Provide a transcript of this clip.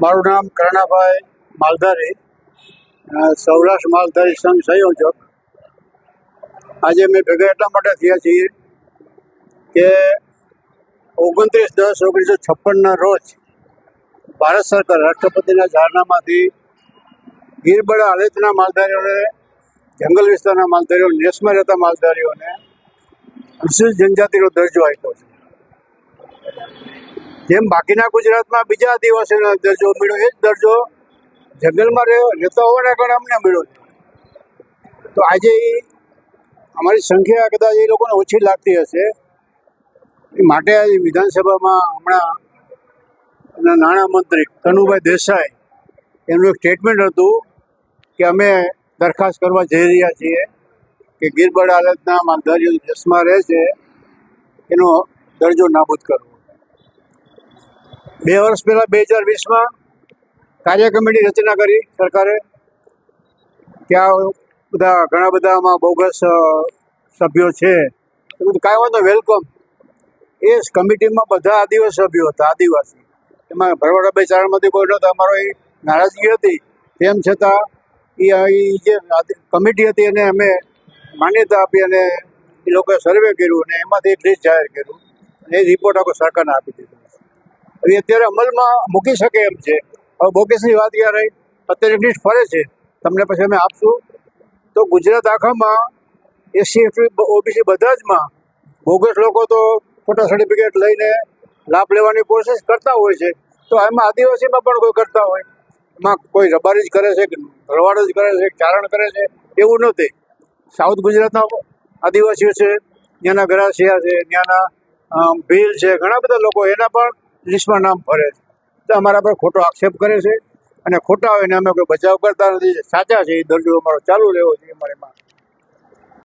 મારું નામ કરણાભાઈ માલધારી, સૌરાષ્ટ્ર માલધારી સંઘ સંયોજક. આજે અમે ભેગા એટલા માટે થયા છીએ કે 29/10/1956 રોજ ભારત સરકાર રાષ્ટ્રપતિના જાહેરનામાથી ગીરબડા આલેચના માલધારીઓને, જંગલ વિસ્તારના માલધારીઓ, નેસમાં રહેતા માલધારીઓને અનુસૂચિત જનજાતિનો દરજ્જો આપ્યો છે. જેમ બાકીના ગુજરાતમાં બીજા આદિવાસીઓનો દરજ્જો મળ્યો, એ જ દરજ્જો જંગલમાં રહેતા હોવાના કારણે અમને મળ્યો છે. તો આજે અમારી સંખ્યા કદાચ એ લોકોને ઓછી લાગતી હશે, એ માટે આજે વિધાનસભામાં હમણાં નાણામંત્રી કનુભાઈ દેસાઈ એમનું એક સ્ટેટમેન્ટ હતું કે અમે દરખાસ્ત કરવા જઈ રહ્યા છીએ કે ગીરબડા આલેચના માલધારીઓ દેશમાં રહે છે એનો દરજ્જો નાબૂદ કરવો. 2 વર્ષ પહેલાં 2020માં કાર્ય કમિટી રચના કરી સરકારે. ત્યાં ઘણા બધા આમાં બોગસ સભ્યો છે. કાંઈ વાંધો, વેલકમ. એ કમિટીમાં બધા આદિવાસી સભ્યો હતા, આદિવાસી. એમાં ભરવાડાભાઈ ચારણમાંથી કોઈ નહોતા. અમારો એ નારાજગી હતી, તેમ છતાં એ જે કમિટી હતી એને અમે માન્યતા આપી અને એ લોકોએ સર્વે કર્યું અને એમાંથી એક લિસ્ટ જાહેર કર્યું અને એ રિપોર્ટ આખો સરકારને આપી દીધો. હવે અત્યારે અમલમાં મૂકી શકે એમ છે. હવે બોગસની વાત ક્યાં રહી? અત્યારે એક લિસ્ટ ફરે છે, તમને પછી અમે આપશું. તો ગુજરાત આખામાં SC OBC બધા જમાં બોગસ લોકો તો ખોટા સર્ટિફિકેટ લઈને લાભ લેવાની કોશિશ કરતા હોય છે. તો એમાં આદિવાસીમાં પણ કોઈ કરતા હોય, એમાં કોઈ રબારી જ કરે છે કે ભરવાડ જ કરે છે, ચારણ કરે છે, એવું નથી. સાઉથ ગુજરાતના આદિવાસીઓ છે, ત્યાંના ગરાસિયા છે, ત્યાંના ભીલ છે, ઘણા બધા લોકો એના પણ લિસ્ટમાં નામ ફરે છે. તો અમારા પર ખોટો આક્ષેપ કરે છે અને ખોટા હોય ને અમે કોઈ બચાવ કરતા નથી. સાચા છે, એ દરજ્જો અમારો ચાલુ રહેવો જોઈએ અમારે.